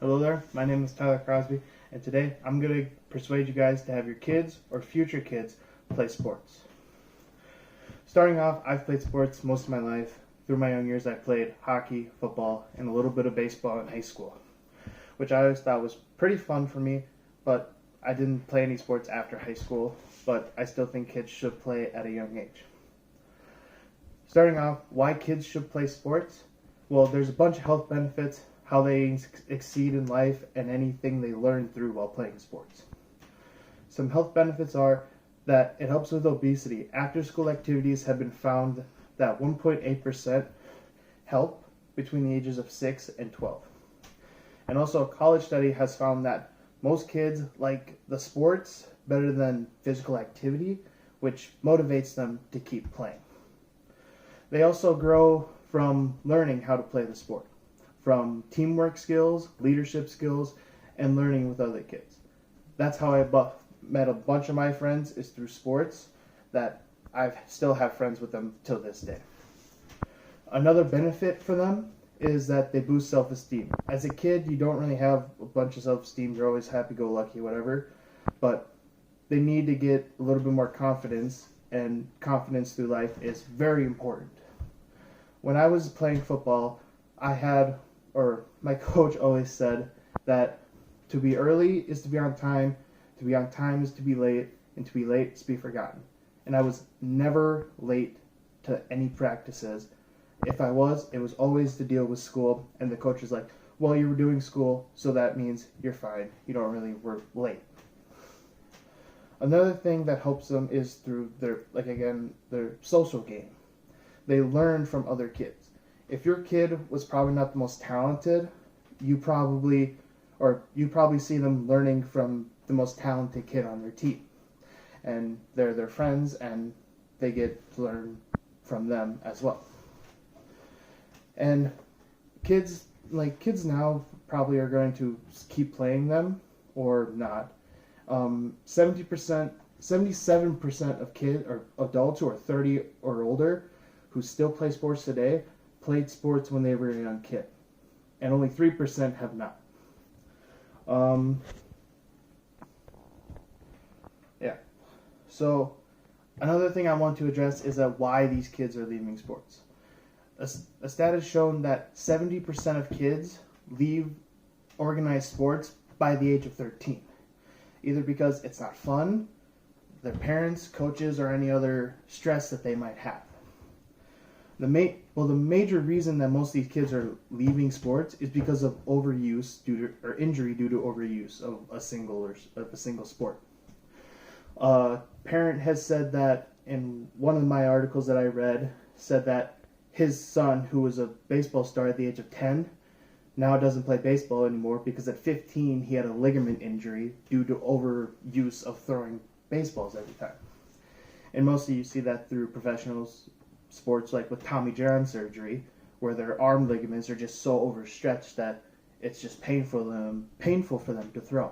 Hello there, my name is Tyler Crosby, and today I'm going to persuade you guys to have your kids or future kids play sports. Starting off, I've played sports most of my life. Through my young years, I played hockey, football, and a little bit of baseball in high school, which I always thought was pretty fun for me, but I didn't play any sports after high school, but I still think kids should play at a young age. Starting off, why kids should play sports? Well, there's a bunch of health benefits, how they exceed in life, and anything they learn through while playing sports. Some health benefits are that it helps with obesity. After-school activities have been found that 1.8% help between the ages of 6 and 12. And also a college study has found that most kids like the sports better than physical activity, which motivates them to keep playing. They also grow from learning how to play the sport, from teamwork skills, leadership skills, and learning with other kids. That's how I met a bunch of my friends, is through sports, that I still have friends with them till this day. Another benefit for them is that they boost self-esteem. As a kid, you don't really have a bunch of self-esteem. You're always happy-go-lucky, whatever. But they need to get a little bit more confidence, and confidence through life is very important. When I was playing football, my coach always said that to be early is to be on time is to be late, and to be late is to be forgotten. And I was never late to any practices. If I was, it was always to deal with school, and the coach was like, well, you were doing school, so that means you're fine. You don't really work late. Another thing that helps them is through their social game. They learn from other kids. If your kid was probably not the most talented, you probably see them learning from the most talented kid on their team. And they're their friends, and they get to learn from them as well. And kids now probably are going to keep playing them or not. 77% of kids or adults who are 30 or older who still play sports today played sports when they were a young kid, and only 3% have not. So another thing I want to address is that why these kids are leaving sports. A stat has shown that 70% of kids leave organized sports by the age of 13, either because it's not fun, their parents, coaches, or any other stress that they might have. The major reason that most of these kids are leaving sports is because of overuse injury due to overuse of a single sport. Parent has said that in one of my articles that I read, said that his son, who was a baseball star at the age of 10, now doesn't play baseball anymore because at 15 he had a ligament injury due to overuse of throwing baseballs every time. And mostly you see that through professional sports, like with Tommy John surgery, where their arm ligaments are just so overstretched that it's just painful for them to throw.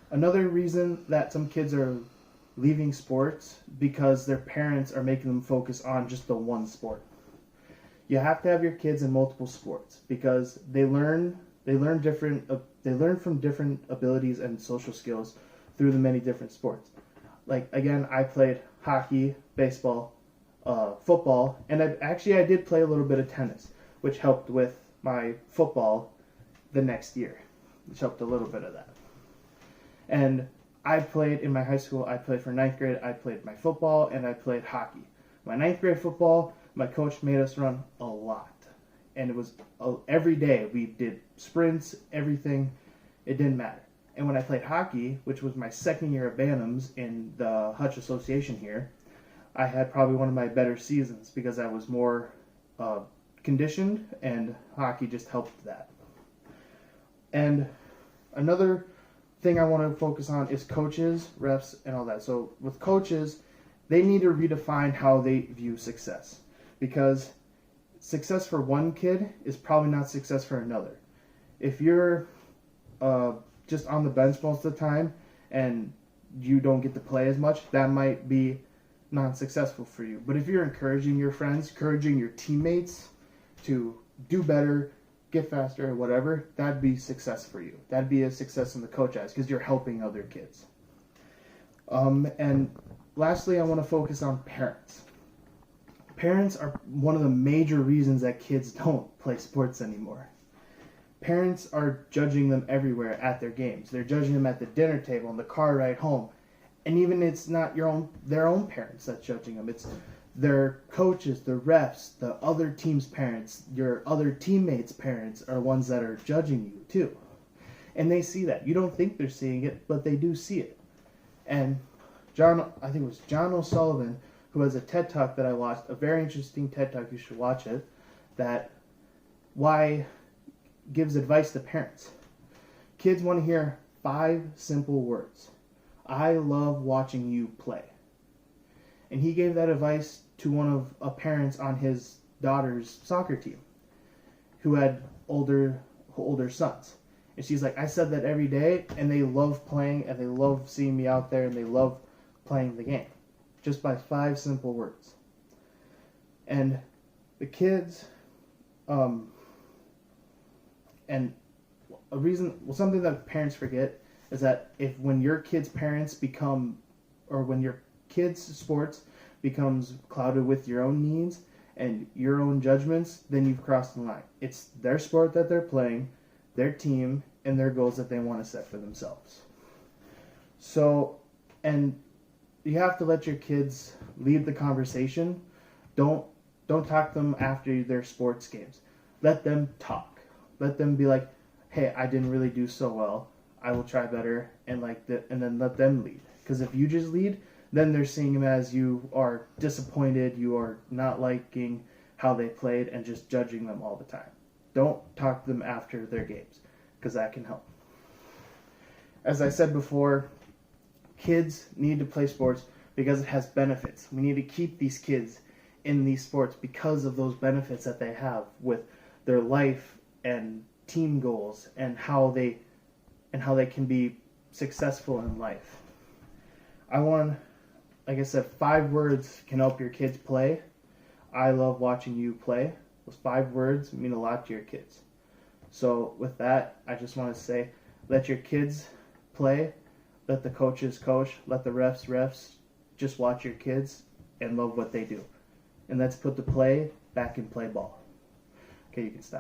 Another reason that some kids are leaving sports because their parents are making them focus on just the one sport. You have to have your kids in multiple sports because they learn from different abilities and social skills through the many different sports. Like, again, I played hockey, baseball, football, and I did play a little bit of tennis, which helped with my football the next year, which helped a little bit of that. And I played in my high school, I played for 9th grade, I played my football, and I played hockey. My 9th grade football, my coach made us run a lot. And it was every day. We did sprints, everything. It didn't matter. And when I played hockey, which was my second year at Bantams in the Hutch Association here, I had probably one of my better seasons because I was more conditioned, and hockey just helped that. And another thing I want to focus on is coaches, refs, and all that. So with coaches, they need to redefine how they view success, because success for one kid is probably not success for another. If you're just on the bench most of the time and you don't get to play as much, that might be non-successful for you. But if you're encouraging your friends, encouraging your teammates to do better, get faster, or whatever, that'd be success for you. That'd be a success in the coach eyes because you're helping other kids. And lastly, I want to focus on parents. Parents are one of the major reasons that kids don't play sports anymore. Parents are judging them everywhere at their games. They're judging them at the dinner table, on the car ride home. And even it's not their own parents that's judging them. It's their coaches, the refs, the other team's parents, your other teammates' parents are ones that are judging you too. And they see that. You don't think they're seeing it, but they do see it. And I think it was John O'Sullivan, who has a TED Talk that I watched, a very interesting TED Talk, you should watch it, that gives advice to parents. Kids want to hear 5 simple words. I love watching you play. And he gave that advice to one of parents on his daughter's soccer team who had older sons. And she's like, I said that every day, and they love playing, and they love seeing me out there, and they love playing the game. Just by 5 simple words. And the kids, and something that parents forget is that when your kids' parents when your kids' sports becomes clouded with your own needs and your own judgments, then you've crossed the line. It's their sport that they're playing, their team, and their goals that they want to set for themselves. So, and you have to let your kids lead the conversation. Don't talk to them after their sports games. Let them talk. Let them be like, hey, I didn't really do so well. I will try better, and then let them lead. Because if you just lead, then they're seeing them as you are disappointed, you are not liking how they played, and just judging them all the time. Don't talk to them after their games, because that can help. As I said before, kids need to play sports because it has benefits. We need to keep these kids in these sports because of those benefits that they have with their life and team goals and how they can be successful in life. Like I said, 5 words can help your kids play. I love watching you play. Those 5 words mean a lot to your kids. So with that, I just want to say, let your kids play. Let the coaches coach. Let the refs. Just watch your kids and love what they do. And let's put the play back in play ball. Okay, you can stop.